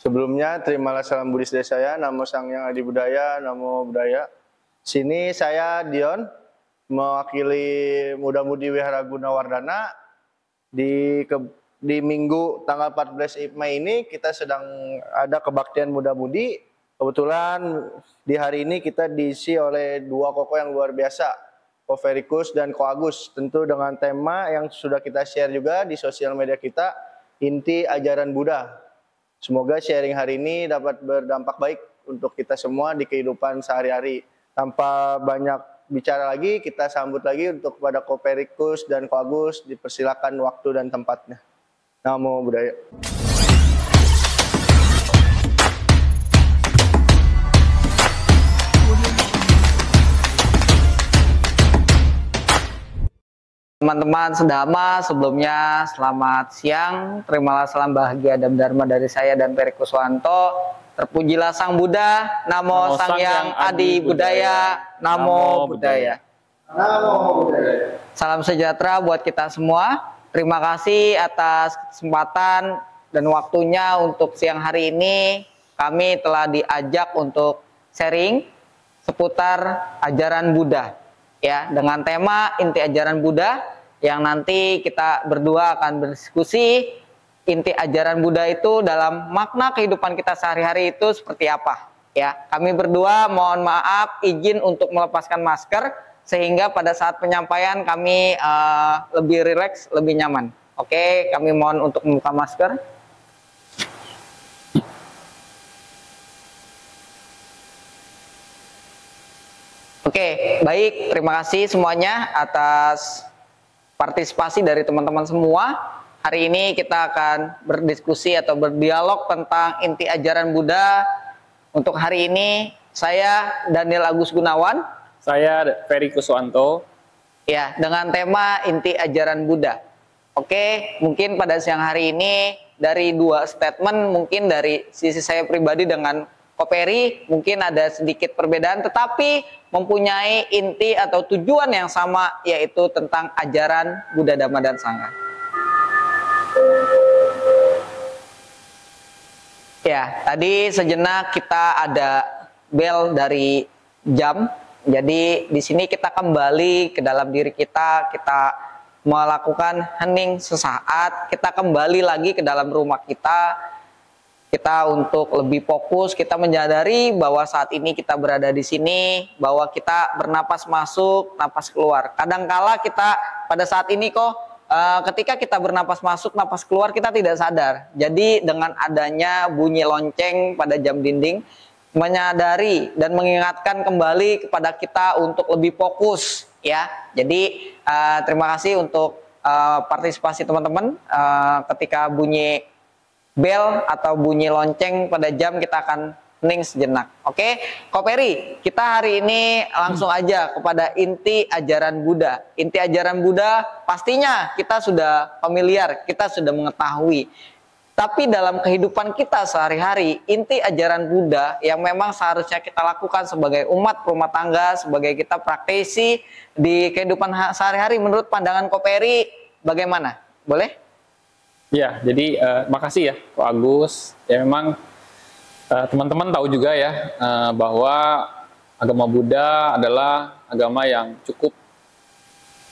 Sebelumnya, terimalah salam Buddhis dari saya. Namo Sang Hyang Adi Budaya, Namo Buddhaya. Sini saya Dion, mewakili Muda-Mudi Wihara Gunawardana. Di Minggu tanggal 14 Mei ini kita sedang ada kebaktian Muda-Mudi. Kebetulan di hari ini kita diisi oleh dua kokoh yang luar biasa, Ko Verikus dan Ko Agus. Tentu dengan tema yang sudah kita share juga di sosial media kita, inti ajaran Buddha. Semoga sharing hari ini dapat berdampak baik untuk kita semua di kehidupan sehari-hari. Tanpa banyak bicara lagi, kita sambut lagi untuk kepada Ko Verikus dan Ko Agus, dipersilakan waktu dan tempatnya. Namo Buddhaya. Teman-teman sedama, sebelumnya selamat siang. Terimalah salam bahagia dan dharma dari saya dan Verikus Wanto. Terpujilah Sang Buddha, Namo Sang Hyang Adi Budaya, Namo Buddhaya. Namo Buddhaya. Salam sejahtera buat kita semua. Terima kasih atas kesempatan dan waktunya untuk siang hari ini. Kami telah diajak untuk sharing seputar ajaran Buddha. Ya, dengan tema inti ajaran Buddha, yang nanti kita berdua akan berdiskusi inti ajaran Buddha itu dalam makna kehidupan kita sehari-hari itu seperti apa. Ya, kami berdua mohon maaf izin untuk melepaskan masker sehingga pada saat penyampaian kami lebih rileks, lebih nyaman. Oke, kami mohon untuk membuka masker. Oke, baik. Terima kasih semuanya atas partisipasi dari teman-teman semua. Hari ini kita akan berdiskusi atau berdialog tentang inti ajaran Buddha. Untuk hari ini, saya Daniel Agus Gunawan. Saya Verikus Wanto. Ya, dengan tema inti ajaran Buddha. Oke, mungkin pada siang hari ini dari dua statement, mungkin dari sisi saya pribadi dengan Ko Peri mungkin ada sedikit perbedaan, tetapi mempunyai inti atau tujuan yang sama, yaitu tentang ajaran Buddha, Dhamma, dan Sangha. Ya, tadi sejenak kita ada bel dari jam. Jadi di sini kita kembali ke dalam diri kita, kita melakukan hening sesaat, kita kembali lagi ke dalam rumah kita. Kita untuk lebih fokus, kita menyadari bahwa saat ini kita berada di sini, bahwa kita bernapas masuk, napas keluar. Kadangkala kita pada saat ini ketika kita bernapas masuk, napas keluar, kita tidak sadar. Jadi dengan adanya bunyi lonceng pada jam dinding, menyadari dan mengingatkan kembali kepada kita untuk lebih fokus, ya. Jadi terima kasih untuk partisipasi teman-teman. Ketika bunyi bel atau bunyi lonceng pada jam, kita akan hening sejenak. Oke, Ko Peri, kita hari ini langsung aja kepada inti ajaran Buddha. Inti ajaran Buddha pastinya kita sudah familiar, kita sudah mengetahui. Tapi dalam kehidupan kita sehari-hari, inti ajaran Buddha yang memang seharusnya kita lakukan sebagai umat rumah tangga, sebagai kita praktisi di kehidupan sehari-hari, menurut pandangan Ko Peri bagaimana? Boleh? Ya, jadi makasih ya Ko Agus. Ya memang teman-teman tahu juga ya bahwa agama Buddha adalah agama yang cukup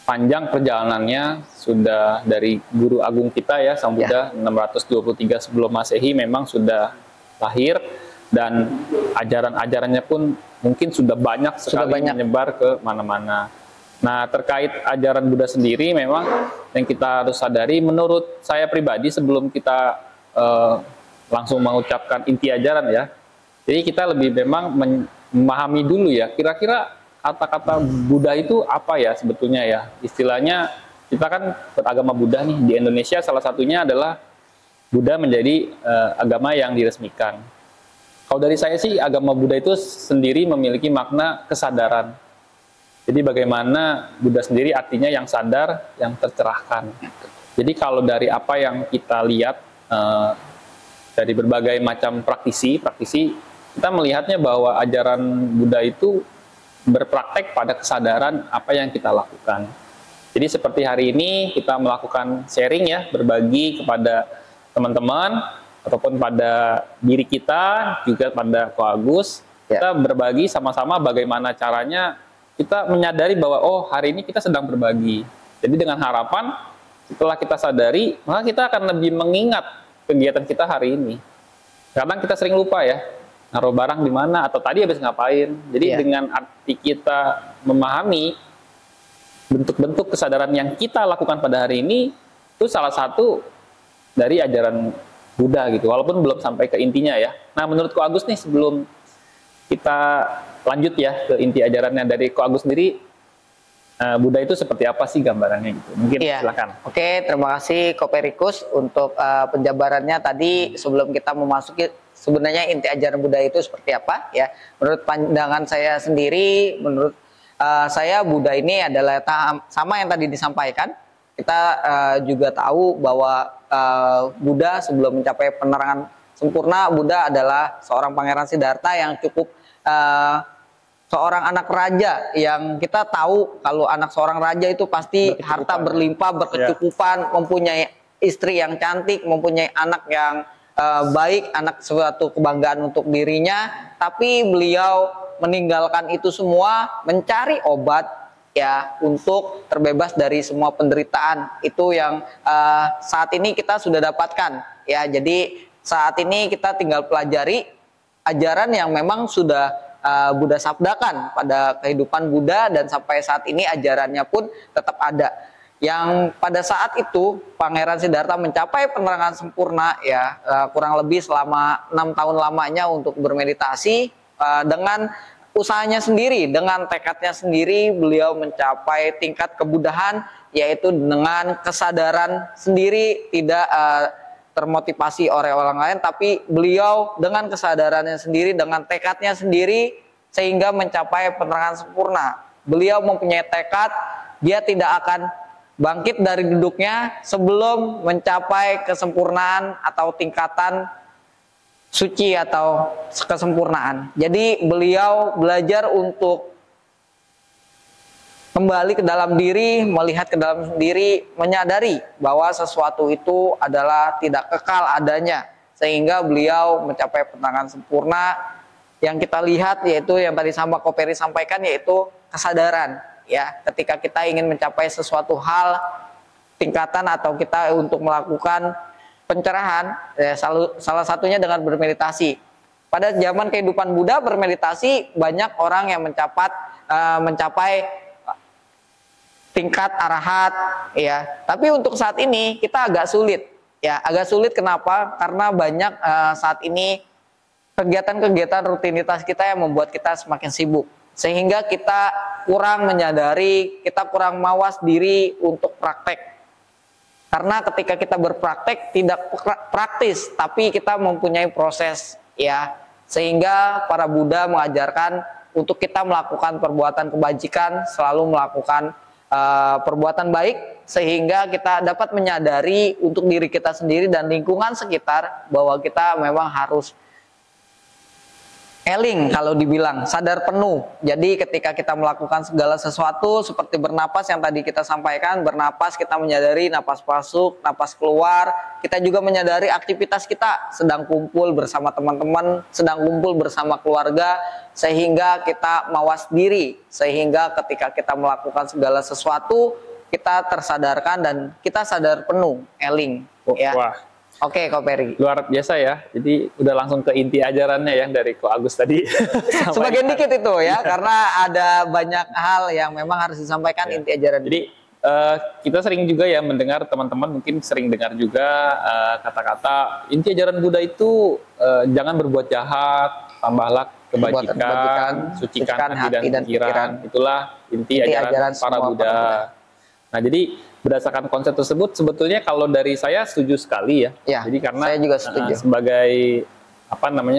panjang perjalanannya, sudah dari guru agung kita ya Sang Buddha 623 sebelum Masehi memang sudah lahir, dan ajaran-ajarannya pun mungkin sudah banyak sekali menyebar ke mana-mana. Nah, terkait ajaran Buddha sendiri memang yang kita harus sadari, menurut saya pribadi sebelum kita langsung mengucapkan inti ajaran ya, jadi kita lebih memang memahami dulu ya, kira-kira kata-kata Buddha itu apa ya sebetulnya ya. Istilahnya kita kan beragama Buddha nih di Indonesia, salah satunya adalah Buddha menjadi agama yang diresmikan. Kalau dari saya sih, agama Buddha itu sendiri memiliki makna kesadaran. Jadi bagaimana Buddha sendiri artinya yang sadar, yang tercerahkan. Jadi kalau dari apa yang kita lihat dari berbagai macam praktisi, kita melihatnya bahwa ajaran Buddha itu berpraktek pada kesadaran apa yang kita lakukan. Jadi seperti hari ini kita melakukan sharing ya, berbagi kepada teman-teman ataupun pada diri kita, juga pada Ko Agus, kita berbagi sama-sama bagaimana caranya kita menyadari bahwa oh hari ini kita sedang berbagi. Jadi dengan harapan setelah kita sadari, maka kita akan lebih mengingat kegiatan kita hari ini. Kadang kita sering lupa ya, naruh barang di mana atau tadi habis ngapain. Jadi dengan arti kita memahami bentuk-bentuk kesadaran yang kita lakukan pada hari ini, itu salah satu dari ajaran Buddha gitu, walaupun belum sampai ke intinya ya. Nah menurut Ko Agus nih, sebelum kita lanjut ya ke inti ajarannya dari Ko Agus sendiri, Buddha itu seperti apa sih gambarannya gitu? Mungkin silakan. Oke, terima kasih Ko Perikus untuk penjabarannya tadi. Sebelum kita memasuki sebenarnya inti ajaran Buddha itu seperti apa ya? Menurut pandangan saya sendiri, menurut saya Buddha ini adalah sama yang tadi disampaikan. Kita juga tahu bahwa Buddha sebelum mencapai penerangan sempurna, Buddha adalah seorang pangeran Siddhartha yang cukup seorang anak raja, yang kita tahu kalau anak seorang raja itu pasti harta berlimpah, berkecukupan, mempunyai istri yang cantik, mempunyai anak yang baik, anak suatu kebanggaan untuk dirinya. Tapi beliau meninggalkan itu semua, mencari obat ya untuk terbebas dari semua penderitaan. Itu yang saat ini kita sudah dapatkan ya. Jadi saat ini kita tinggal pelajari ajaran yang memang sudah Buddha sabdakan pada kehidupan Buddha, dan sampai saat ini ajarannya pun tetap ada. Yang pada saat itu Pangeran Siddhartha mencapai penerangan sempurna ya, kurang lebih selama 6 tahun lamanya untuk bermeditasi, dengan usahanya sendiri, dengan tekadnya sendiri beliau mencapai tingkat kebudahan, yaitu dengan kesadaran sendiri, tidak termotivasi oleh orang lain, tapi beliau dengan kesadarannya sendiri, dengan tekadnya sendiri, sehingga mencapai penerangan sempurna. Beliau mempunyai tekad, dia tidak akan bangkit dari duduknya sebelum mencapai kesempurnaan atau tingkatan suci atau kesempurnaan. Jadi beliau belajar untuk kembali ke dalam diri, melihat ke dalam diri, menyadari bahwa sesuatu itu adalah tidak kekal adanya, sehingga beliau mencapai penerangan sempurna. Yang kita lihat yaitu yang tadi sama Ko Peri sampaikan, yaitu kesadaran. Ya, ketika kita ingin mencapai sesuatu hal tingkatan atau kita untuk melakukan pencerahan, ya, salah satunya dengan bermeditasi. Pada zaman kehidupan Buddha, bermeditasi banyak orang yang mencapai tingkat arahat, ya. Tapi untuk saat ini kita agak sulit, ya. Agak sulit kenapa? Karena banyak saat ini kegiatan-kegiatan rutinitas kita yang membuat kita semakin sibuk, sehingga kita kurang menyadari, kita kurang mawas diri untuk praktek. Karena ketika kita berpraktek tidak praktis, tapi kita mempunyai proses, ya. Sehingga para Buddha mengajarkan untuk kita melakukan perbuatan kebajikan, selalu melakukan perbuatan baik, sehingga kita dapat menyadari untuk diri kita sendiri dan lingkungan sekitar bahwa kita memang harus eling, kalau dibilang sadar penuh. Jadi ketika kita melakukan segala sesuatu seperti bernapas yang tadi kita sampaikan, bernapas kita menyadari napas masuk, napas keluar. Kita juga menyadari aktivitas kita, sedang kumpul bersama teman-teman, sedang kumpul bersama keluarga, sehingga kita mawas diri, sehingga ketika kita melakukan segala sesuatu kita tersadarkan dan kita sadar penuh, eling. Ya. Wah. Oke, Ko Peri. Luar biasa ya. Jadi udah langsung ke inti ajarannya ya dari Ko Agus tadi. Sebagian dikit itu ya, karena ada banyak hal yang memang harus disampaikan inti ajaran. Jadi kita sering juga ya mendengar, teman-teman mungkin sering dengar juga kata-kata inti ajaran Buddha itu jangan berbuat jahat, tambahlah kebajikan, sucikan hati dan pikiran. Itulah inti ajaran para Buddha. Nah, jadi berdasarkan konsep tersebut sebetulnya kalau dari saya setuju sekali ya. Jadi karena saya juga setuju. Sebagai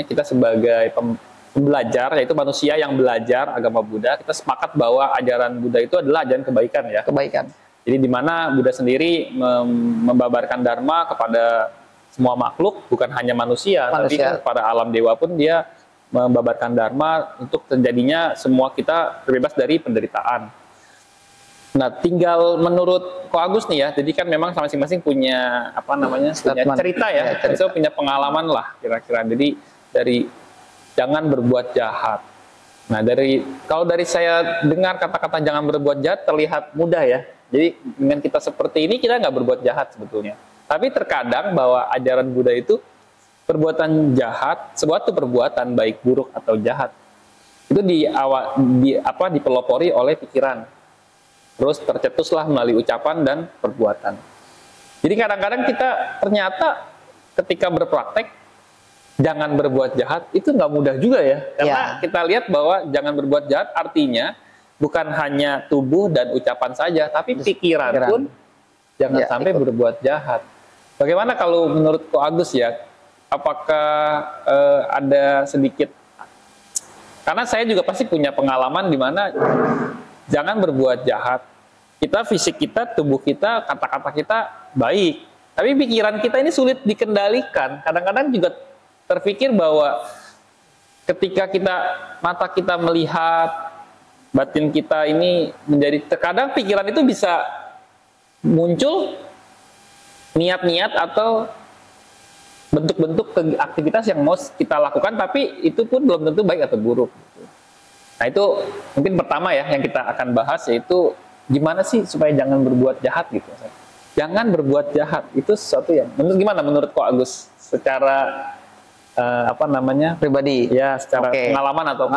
kita sebagai pembelajar, yaitu manusia yang belajar agama Buddha, kita sepakat bahwa ajaran Buddha itu adalah ajaran kebaikan ya. Kebaikan. Jadi di mana Buddha sendiri membabarkan dharma kepada semua makhluk, bukan hanya manusia. Tapi kan pada alam dewa pun dia membabarkan dharma untuk terjadinya semua kita terbebas dari penderitaan. Nah, tinggal menurut Ko Agus nih ya, jadi kan memang masing-masing punya apa namanya, punya Statement. cerita ya, Ya, cerita. so punya pengalaman lah kira-kira. Jadi dari jangan berbuat jahat. Nah, kalau dari saya dengar kata-kata jangan berbuat jahat terlihat mudah ya. Jadi dengan kita seperti ini kita nggak berbuat jahat sebetulnya. Tapi terkadang bahwa ajaran Buddha itu perbuatan jahat, suatu perbuatan baik buruk atau jahat itu dipelopori oleh pikiran. Terus tercetuslah melalui ucapan dan perbuatan. Jadi kadang-kadang kita ternyata ketika berpraktek jangan berbuat jahat itu nggak mudah juga ya. Karena kita lihat bahwa jangan berbuat jahat artinya bukan hanya tubuh dan ucapan saja, tapi pikiran pun jangan sampai berbuat jahat. Bagaimana kalau menurut Ko Agus ya? Apakah ada sedikit? Karena saya juga pasti punya pengalaman di mana jangan berbuat jahat. Kita fisik kita, tubuh kita, kata-kata kita baik. Tapi pikiran kita ini sulit dikendalikan. Kadang-kadang juga terpikir bahwa ketika mata kita melihat, batin kita ini menjadi, terkadang pikiran itu bisa muncul niat-niat atau bentuk-bentuk aktivitas yang mau kita lakukan, tapi itu pun belum tentu baik atau buruk. Nah itu mungkin pertama ya yang kita akan bahas, yaitu gimana sih supaya jangan berbuat jahat gitu. Jangan berbuat jahat itu sesuatu yang gimana menurut Ko Agus secara pribadi ya, secara pengalaman atau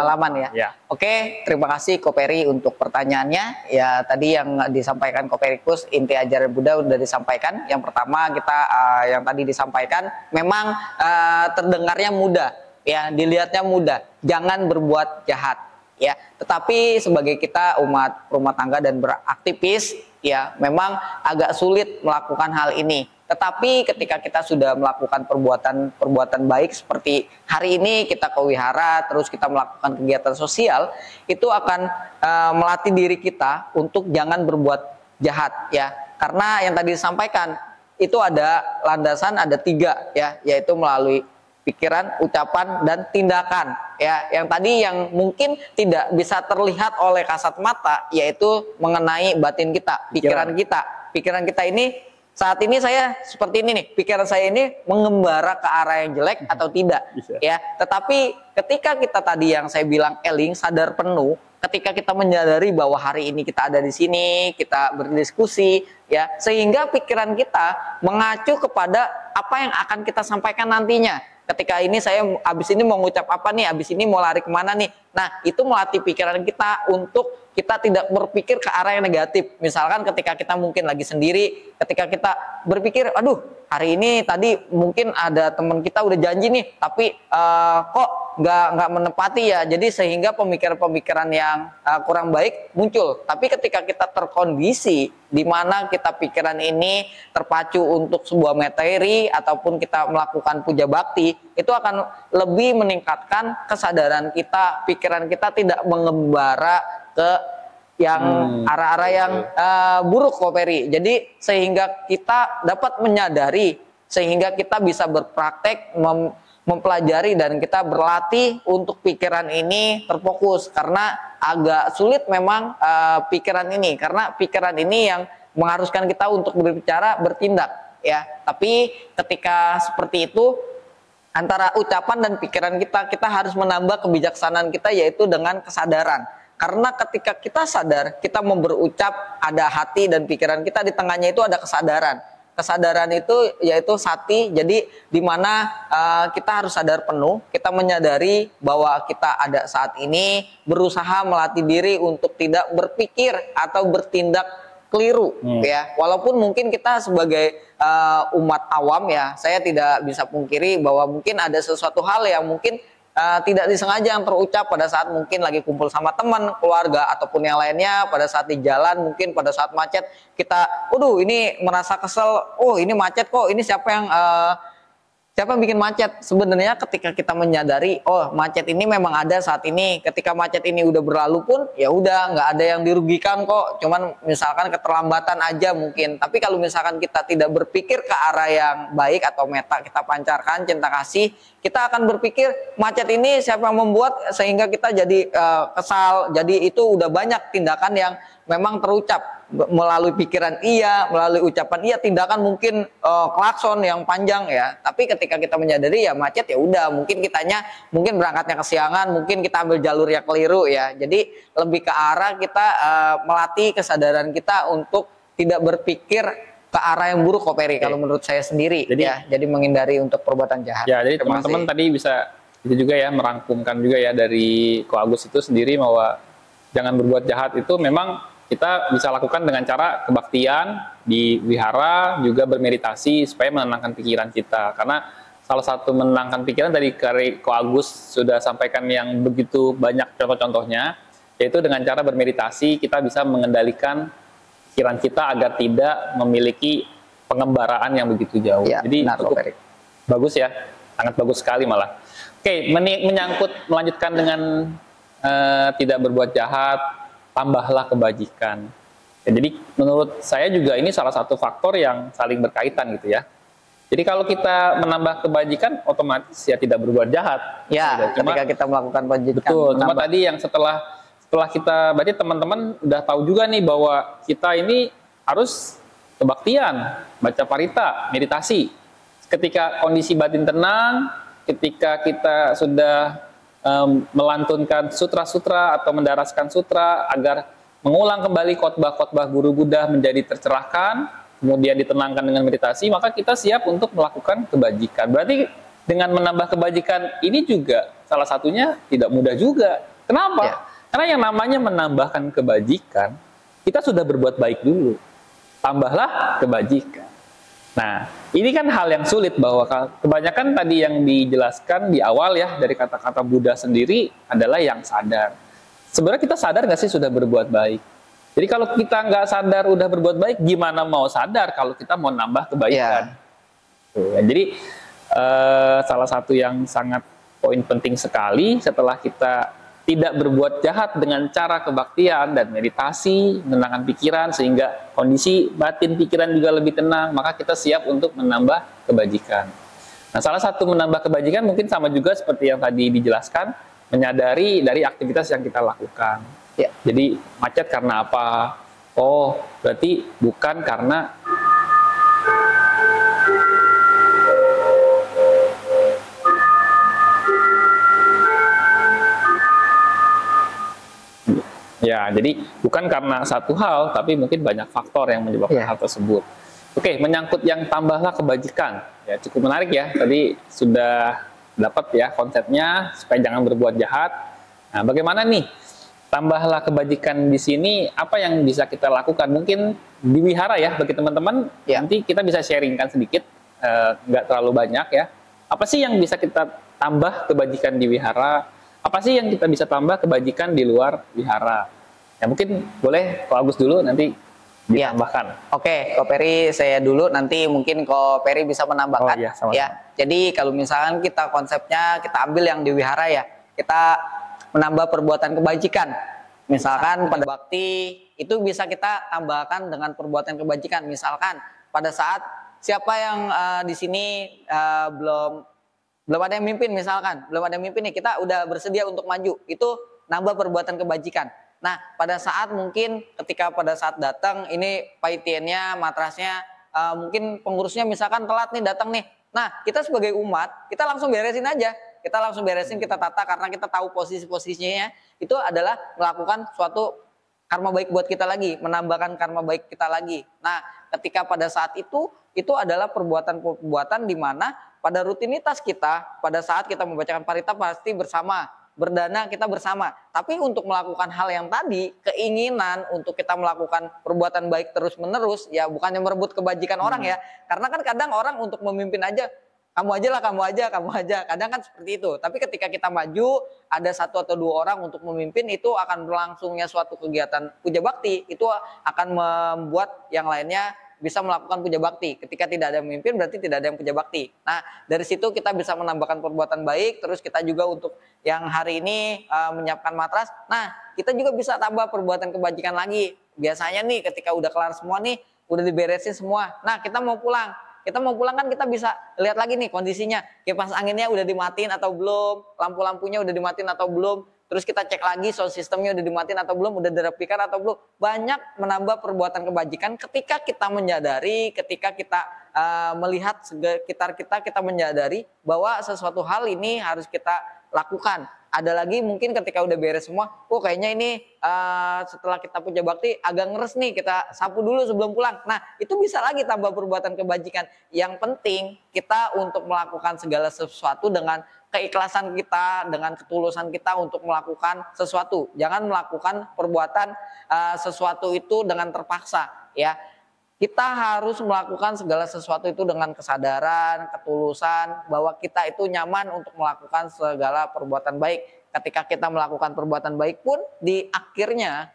ya. Oke, terima kasih Ko Peri untuk pertanyaannya. Ya tadi yang disampaikan Ko Perikus, inti ajaran Buddha udah disampaikan. Yang pertama kita yang tadi disampaikan memang terdengarnya mudah ya, dilihatnya mudah, jangan berbuat jahat ya. Tetapi sebagai kita umat rumah tangga dan beraktivis ya, memang agak sulit melakukan hal ini. Tetapi ketika kita sudah melakukan perbuatan baik seperti hari ini kita ke wihara, terus kita melakukan kegiatan sosial, itu akan melatih diri kita untuk jangan berbuat jahat ya. Karena yang tadi disampaikan itu ada landasan, ada 3 ya, yaitu melalui pikiran, ucapan, dan tindakan ya. Yang tadi yang mungkin tidak bisa terlihat oleh kasat mata, yaitu mengenai batin kita, pikiran kita. Pikiran kita ini saat ini saya seperti ini nih, pikiran saya ini mengembara ke arah yang jelek atau tidak ya. Tetapi ketika kita tadi yang saya bilang eling, sadar penuh, ketika kita menyadari bahwa hari ini kita ada di sini, kita berdiskusi ya, sehingga pikiran kita mengacu kepada apa yang akan kita sampaikan nantinya. Ketika ini saya habis ini mau ngucap apa nih, habis ini mau lari kemana nih. Nah itu melatih pikiran kita untuk kita tidak berpikir ke arah yang negatif. Misalkan ketika kita mungkin lagi sendiri, ketika kita berpikir, aduh hari ini tadi mungkin ada teman kita udah janji nih, tapi kok nggak menepati ya. Jadi sehingga pemikiran-pemikiran yang kurang baik muncul. Tapi ketika kita terkondisi di mana kita pikiran ini terpacu untuk sebuah materi ataupun kita melakukan puja bakti, itu akan lebih meningkatkan kesadaran kita, pikiran kita tidak mengembara ke yang arah-arah yang buruk Ko Peri. Jadi sehingga kita dapat menyadari, sehingga kita bisa berpraktek mempelajari dan kita berlatih untuk pikiran ini terfokus. Karena agak sulit memang pikiran ini, karena pikiran ini yang mengharuskan kita untuk berbicara, bertindak ya. Tapi ketika seperti itu, antara ucapan dan pikiran kita harus menambah kebijaksanaan kita, yaitu dengan kesadaran. Karena ketika kita sadar, kita mau berucap, ada hati dan pikiran kita, di tengahnya itu ada kesadaran. Kesadaran itu yaitu sati, jadi di mana kita harus sadar penuh, kita menyadari bahwa kita ada saat ini, berusaha melatih diri untuk tidak berpikir atau bertindak keliru ya. Walaupun mungkin kita sebagai umat awam ya, saya tidak bisa pungkiri bahwa mungkin ada sesuatu hal yang mungkin tidak disengaja yang terucap pada saat mungkin lagi kumpul sama teman, keluarga, ataupun yang lainnya, pada saat di jalan, mungkin pada saat macet, kita, waduh ini merasa kesel, oh ini macet kok, ini siapa yang bikin macet. Sebenarnya ketika kita menyadari, oh macet ini memang ada saat ini, ketika macet ini udah berlalu pun, ya udah nggak ada yang dirugikan kok, cuman misalkan keterlambatan aja mungkin. Tapi kalau misalkan kita tidak berpikir ke arah yang baik atau meta kita pancarkan cinta kasih, kita akan berpikir macet ini siapa yang membuat sehingga kita jadi kesal. Jadi itu udah banyak tindakan yang memang terucap melalui pikiran iya, melalui ucapan iya, tindakan mungkin klakson yang panjang ya. Tapi ketika kita menyadari ya macet ya udah, mungkin mungkin berangkatnya kesiangan, mungkin kita ambil jalur yang keliru ya. Jadi lebih ke arah kita melatih kesadaran kita untuk tidak berpikir ke arah yang buruk kok Peri, kalau menurut saya sendiri. Jadi menghindari untuk perbuatan jahat. Ya, jadi teman-teman tadi bisa itu juga ya, merangkumkan juga ya dari Ko Agus itu sendiri bahwa jangan berbuat jahat itu memang kita bisa lakukan dengan cara kebaktian di wihara, juga bermeditasi supaya menenangkan pikiran kita. Karena salah satu menenangkan pikiran tadi Ko Agus sudah sampaikan yang begitu banyak contoh-contohnya, yaitu dengan cara bermeditasi kita bisa mengendalikan pikiran kita agar tidak memiliki pengembaraan yang begitu jauh. Ya, jadi cukup bagus ya, sangat bagus sekali malah. Oke, melanjutkan dengan tidak berbuat jahat, tambahlah kebajikan. Ya, jadi menurut saya juga ini salah satu faktor yang saling berkaitan gitu ya. Jadi kalau kita menambah kebajikan, otomatis ya tidak berbuat jahat. Ya, ketika kita melakukan kebajikan. Betul, cuma tadi yang setelah kita, berarti teman-teman udah tahu juga nih bahwa kita ini harus kebaktian, baca parita, meditasi. Ketika kondisi batin tenang, ketika kita sudah melantunkan sutra-sutra atau mendaraskan sutra agar mengulang kembali khotbah-khotbah guru Buddha menjadi tercerahkan, kemudian ditenangkan dengan meditasi, maka kita siap untuk melakukan kebajikan. Berarti dengan menambah kebajikan ini juga salah satunya tidak mudah juga. Kenapa? Ya. Karena yang namanya menambahkan kebajikan, kita sudah berbuat baik dulu. Tambahlah kebajikan. Nah, ini kan hal yang sulit bahwa kebanyakan tadi yang dijelaskan di awal ya, dari kata-kata Buddha sendiri adalah yang sadar. Sebenarnya kita sadar nggak sih sudah berbuat baik? Jadi kalau kita nggak sadar udah berbuat baik, gimana mau sadar kalau kita mau nambah kebaikan? Ya. Jadi salah satu yang sangat poin penting sekali setelah kita tidak berbuat jahat dengan cara kebaktian dan meditasi, menenangkan pikiran sehingga kondisi batin pikiran juga lebih tenang, maka kita siap untuk menambah kebajikan. Nah, salah satu menambah kebajikan mungkin sama juga seperti yang tadi dijelaskan, menyadari dari aktivitas yang kita lakukan. Ya. Jadi macet karena apa? Oh, berarti bukan karena ya, jadi bukan karena satu hal, tapi mungkin banyak faktor yang menyebabkan hal tersebut. Oke, menyangkut yang tambahlah kebajikan, ya cukup menarik ya. Tadi sudah dapat ya konsepnya supaya jangan berbuat jahat. Nah, bagaimana nih tambahlah kebajikan di sini? Apa yang bisa kita lakukan? Mungkin di wihara ya, bagi teman-teman nanti kita bisa sharingkan sedikit, nggak terlalu banyak ya. Apa sih yang bisa kita tambah kebajikan di wihara? Apa sih yang kita bisa tambah kebajikan di luar wihara? Ya mungkin boleh Ko Agus dulu nanti ditambahkan. Oke, Ko Peri saya dulu, nanti mungkin Ko Peri bisa menambahkan. Ya, jadi kalau misalkan kita konsepnya kita ambil yang di wihara ya, kita menambah perbuatan kebajikan. Misalkan pada bakti itu bisa kita tambahkan dengan perbuatan kebajikan. Misalkan pada saat siapa yang di sini belum ada yang mimpin, misalkan belum ada yang mimpin nih, kita udah bersedia untuk maju, itu nambah perbuatan kebajikan. Nah, pada saat mungkin ketika pada saat datang ini paitiennya, matrasnya, mungkin pengurusnya misalkan telat nih datang nih. Nah, kita sebagai umat, kita langsung beresin aja. Kita langsung beresin, kita tata, karena kita tahu posisi-posisinya itu adalah melakukan suatu karma baik buat kita lagi, menambahkan karma baik kita lagi. Nah, ketika pada saat itu adalah perbuatan-perbuatan di mana pada rutinitas kita, pada saat kita membacakan parita pasti bersama, berdana kita bersama. Tapi untuk melakukan hal yang tadi, keinginan untuk kita melakukan perbuatan baik terus-menerus, ya bukannya merebut kebajikan orang ya. Karena kan kadang orang untuk memimpin aja, kamu aja lah, kamu aja. Kadang kan seperti itu. Tapi ketika kita maju, ada satu atau dua orang untuk memimpin, itu akan berlangsungnya suatu kegiatan puja bakti. Itu akan membuat yang lainnya bisa melakukan puja bakti. Ketika tidak ada yang memimpin, berarti tidak ada yang puja bakti. Nah, dari situ kita bisa menambahkan perbuatan baik. Terus kita juga untuk yang hari ini menyiapkan matras. Nah, kita juga bisa tambah perbuatan kebajikan lagi. Biasanya nih ketika udah kelar semua nih, udah diberesin semua. Nah, kita mau pulang. Kita mau pulang kan kita bisa lihat lagi nih kondisinya. Kipas anginnya udah dimatiin atau belum, lampu-lampunya udah dimatiin atau belum. terus kita cek lagi sound systemnya udah dimatiin atau belum, udah dirapikan atau belum. Banyak menambah perbuatan kebajikan ketika kita menyadari, ketika kita melihat sekitar kita menyadari bahwa sesuatu hal ini harus kita lakukan. Ada lagi mungkin ketika udah beres semua, kayaknya ini setelah kita puja bakti agak ngeres nih, kita sapu dulu sebelum pulang. Nah, itu bisa lagi tambah perbuatan kebajikan. Yang penting kita untuk melakukan segala sesuatu dengan keikhlasan kita, dengan ketulusan kita untuk melakukan sesuatu. Jangan melakukan perbuatan sesuatu itu dengan terpaksa, ya. Kita harus melakukan segala sesuatu itu dengan kesadaran, ketulusan, bahwa kita itu nyaman untuk melakukan segala perbuatan baik. Ketika kita melakukan perbuatan baik pun, di akhirnya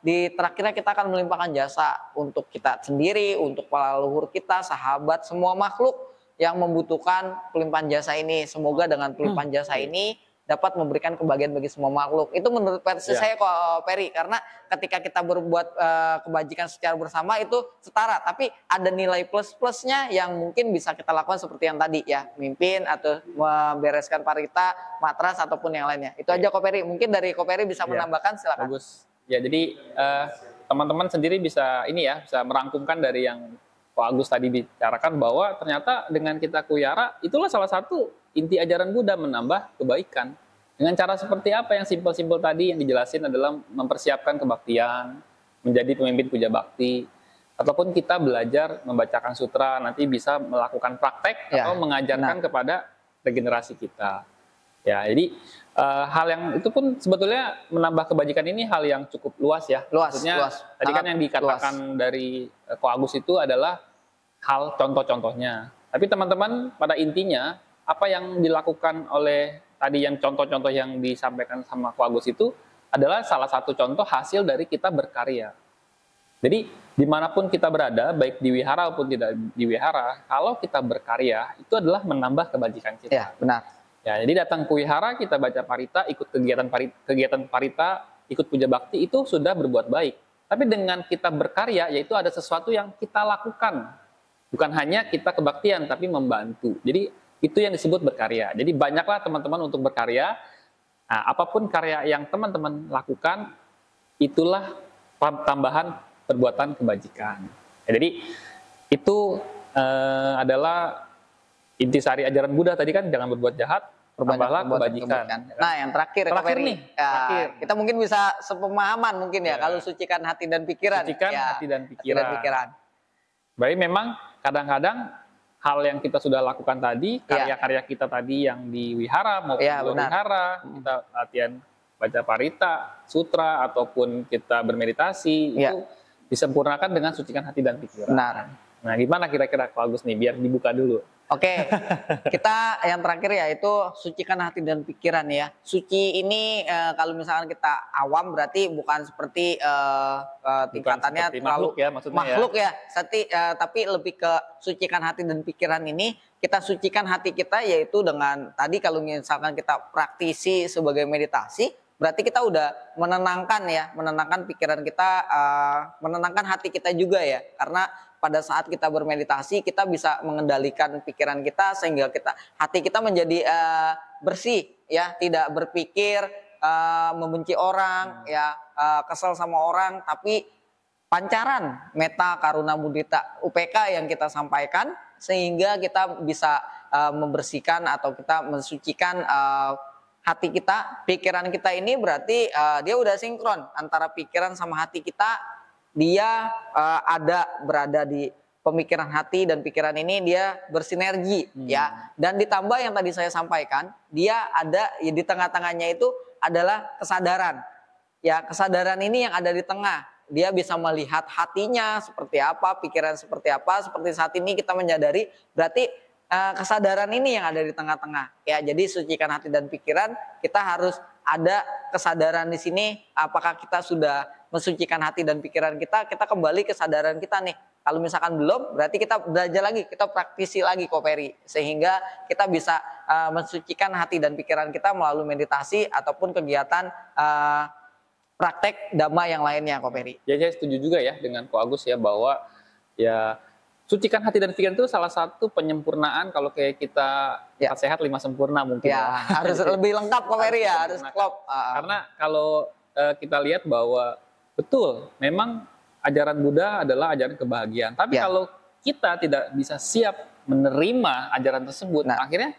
terakhirnya kita akan melimpahkan jasa untuk kita sendiri, untuk para leluhur kita, sahabat, semua makhluk yang membutuhkan pelimpahan jasa ini. Semoga dengan pelimpahan jasa ini dapat memberikan kebahagiaan bagi semua makhluk. Itu menurut versi saya kok, Peri, karena ketika kita berbuat kebajikan secara bersama itu setara, tapi ada nilai plus-plusnya yang mungkin bisa kita lakukan seperti yang tadi ya, mimpin atau membereskan parita, matras ataupun yang lainnya. Itu aja kok, Peri. Mungkin dari kok, Peri bisa menambahkan, silakan. Bagus. Ya, jadi teman-teman sendiri bisa bisa merangkumkan dari yang Pak Agus tadi bicarakan, bahwa ternyata dengan kita kuyara itulah salah satu inti ajaran Buddha, menambah kebaikan. Dengan cara seperti apa? Yang simpel-simpel tadi yang dijelasin adalah mempersiapkan kebaktian, menjadi pemimpin puja bakti, ataupun kita belajar membacakan sutra, nanti bisa melakukan praktek atau mengajarkan kepada regenerasi kita. Ya, jadi hal yang itu pun sebetulnya menambah kebajikan ini hal yang cukup luas ya. Maksudnya tadi kan yang dikatakan dari Ko Agus itu adalah hal contoh-contohnya. Tapi teman-teman pada intinya apa yang dilakukan oleh tadi yang contoh-contoh yang disampaikan sama Ko Agus itu adalah salah satu contoh hasil dari kita berkarya. Jadi dimanapun kita berada, baik di wihara maupun tidak di wihara, kalau kita berkarya itu adalah menambah kebajikan kita. Ya, benar. Ya, jadi datang ke wihara, kita baca parita, ikut kegiatan parita, ikut puja bakti, itu sudah berbuat baik. Tapi dengan kita berkarya, yaitu ada sesuatu yang kita lakukan. Bukan hanya kita kebaktian, tapi membantu. Jadi itu yang disebut berkarya. Jadi banyaklah teman-teman untuk berkarya. Nah, apapun karya yang teman-teman lakukan, itulah tambahan perbuatan kebajikan. Ya, jadi itu adalah intisari ajaran Buddha tadi kan, jangan berbuat jahat, tambahlah kebajikan. Nah, yang terakhir nih, kita mungkin bisa sepemahaman mungkin ya, kalau sucikan hati dan pikiran. Sucikan hati dan pikiran. Baik, memang kadang-kadang hal yang kita sudah lakukan tadi, karya-karya kita tadi yang di wihara maupun di luar wihara, kita latihan baca parita, sutra, ataupun kita bermeditasi, itu disempurnakan dengan sucikan hati dan pikiran. Benar. Nah, gimana kira-kira Ko Agus nih, biar dibuka dulu. Oke, kita yang terakhir ya itu sucikan hati dan pikiran ya. Suci ini kalau misalkan kita awam berarti bukan seperti tingkatannya seperti makhluk ya, maksudnya makhluk ya. Tapi lebih ke sucikan hati dan pikiran ini, kita sucikan hati kita yaitu dengan tadi kalau misalkan kita praktisi sebagai meditasi, berarti kita udah menenangkan pikiran kita, menenangkan hati kita juga ya. Karena pada saat kita bermeditasi, kita bisa mengendalikan pikiran kita sehingga hati kita menjadi bersih ya, tidak berpikir membenci orang ya, kesel sama orang, tapi pancaran metta karuna mudita UPK yang kita sampaikan sehingga kita bisa membersihkan atau kita mensucikan hati kita, pikiran kita ini berarti dia udah sinkron antara pikiran sama hati kita. Dia berada di pemikiran hati dan pikiran ini dia bersinergi ya, dan ditambah yang tadi saya sampaikan, dia ada ya, di tengah-tengahnya itu adalah kesadaran ya. Kesadaran ini yang ada di tengah, dia bisa melihat hatinya seperti apa, pikiran seperti apa. Seperti saat ini kita menyadari, berarti kesadaran ini yang ada di tengah-tengah ya. Jadi sucikan hati dan pikiran, kita harus ada kesadaran di sini. Apakah kita sudah mensucikan hati dan pikiran kita kembali kesadaran kita nih. Kalau misalkan belum, berarti kita belajar lagi, kita praktisi lagi Ko Peri, sehingga kita bisa mensucikan hati dan pikiran kita melalui meditasi ataupun kegiatan praktek dhamma yang lainnya Ko Peri. Ya, saya setuju juga ya dengan Ko Agus ya, bahwa ya sucikan hati dan pikiran itu salah satu penyempurnaan kalau kayak kita Ya. sehat 5 sempurna mungkin Ya, harus lebih lengkap Kak Ferry ya, harus sempurna. klop. Karena kalau kita lihat bahwa betul, memang ajaran Buddha adalah ajaran kebahagiaan. Tapi Ya. kalau kita tidak bisa siap menerima ajaran tersebut, Nah. akhirnya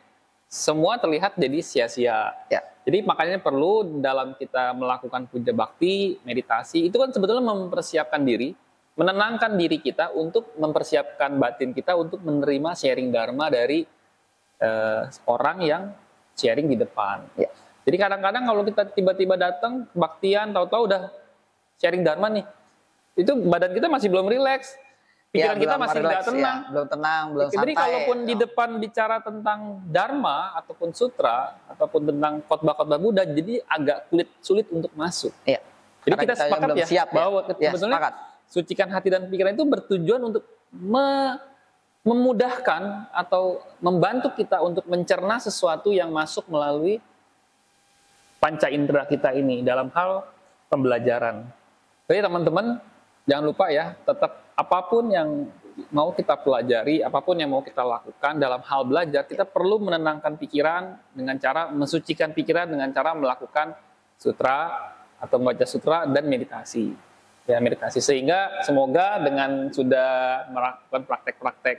semua terlihat jadi sia-sia. Ya. Jadi makanya perlu dalam kita melakukan puja bakti, meditasi, itu kan sebetulnya mempersiapkan diri, menenangkan diri kita untuk mempersiapkan batin kita untuk menerima sharing dharma dari orang yang sharing di depan. Ya. Jadi kadang-kadang kalau kita tiba-tiba datang kebaktian, tahu-tahu udah sharing dharma nih, itu badan kita masih belum rileks, pikiran kita belum masih relax, nggak tenang. ya, belum tenang, belum santai. Jadi kalaupun di depan bicara tentang dharma ataupun sutra ataupun tentang khotbah-khotbah Buddha, jadi agak sulit untuk masuk. Iya. Jadi Karena kita kita sepakat belum ya siap ya. bahwa Ya, sebetulnya sepakat. sucikan hati dan pikiran itu bertujuan untuk memudahkan atau membantu kita untuk mencerna sesuatu yang masuk melalui panca indera kita ini dalam hal pembelajaran. Jadi teman-teman jangan lupa ya, tetap apapun yang mau kita pelajari, apapun yang mau kita lakukan dalam hal belajar, kita perlu menenangkan pikiran dengan cara mensucikan pikiran dengan cara melakukan sutra atau membaca sutra dan meditasi. Ya, meditasi sehingga semoga dengan sudah melakukan praktek-praktek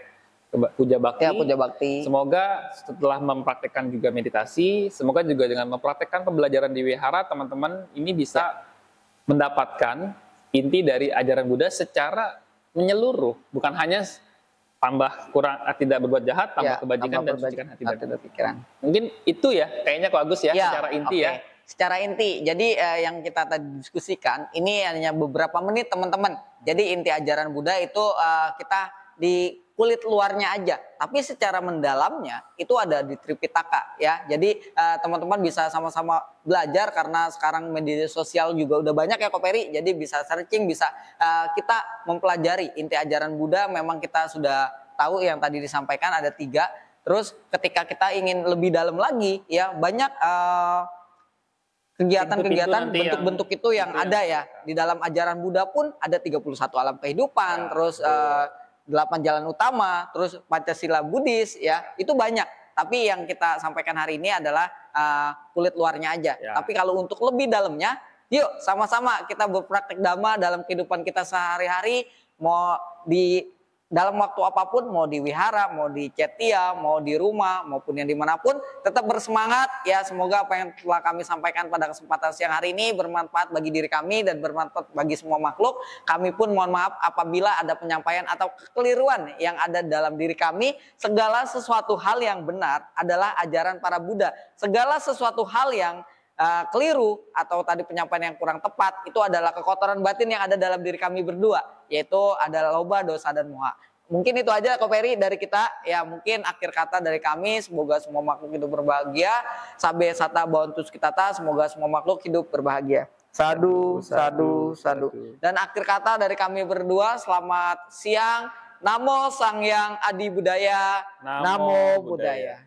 puja bakti, Ya, puja bakti. semoga setelah mempraktekkan juga meditasi, semoga juga dengan mempraktekkan pembelajaran di wihara, teman-teman ini bisa mendapatkan inti dari ajaran Buddha secara menyeluruh, bukan hanya tambah kurang tidak berbuat jahat, tambah Ya, kebajikan tambah dan sucikan hati dan pikiran. Mungkin itu ya, kayaknya Ko Agus ya, Ya, secara inti oke. ya. Secara inti, jadi yang kita tadi diskusikan ini hanya beberapa menit teman-teman. Jadi inti ajaran Buddha itu kita di kulit luarnya aja, tapi secara mendalamnya itu ada di Tripitaka ya. Jadi teman-teman bisa sama-sama belajar karena sekarang media sosial juga udah banyak ya Ko Ferry. Jadi bisa searching, bisa kita mempelajari inti ajaran Buddha. Memang kita sudah tahu yang tadi disampaikan ada 3. Terus ketika kita ingin lebih dalam lagi ya banyak kegiatan-kegiatan bentuk-bentuk itu yang ada ya di dalam ajaran Buddha pun ada 31 alam kehidupan, terus 8 jalan utama, terus Pancasila Buddhis ya, itu banyak. Tapi yang kita sampaikan hari ini adalah kulit luarnya aja. Ya. Tapi kalau untuk lebih dalamnya, yuk sama-sama kita berpraktek dhamma dalam kehidupan kita sehari-hari, mau di dalam waktu apapun, mau di wihara, mau di cetia, mau di rumah, maupun yang dimanapun, tetap bersemangat ya. Semoga apa yang telah kami sampaikan pada kesempatan siang hari ini bermanfaat bagi diri kami dan bermanfaat bagi semua makhluk. Kami pun mohon maaf apabila ada penyampaian atau kekeliruan yang ada dalam diri kami. Segala sesuatu hal yang benar adalah ajaran para Buddha. Segala sesuatu hal yang keliru atau tadi penyampaian yang kurang tepat itu adalah kekotoran batin yang ada dalam diri kami berdua, yaitu adalah loba, dosa, dan moha. Mungkin itu aja Ko Ferry dari kita ya. Mungkin akhir kata dari kami, semoga semua makhluk hidup berbahagia. Sabe sata bawantus kitata, semoga semua makhluk hidup berbahagia. Sadu, sadu, sadu. Dan akhir kata dari kami berdua, selamat siang. Namo Sang Hyang Adi Budaya. Namo Budaya.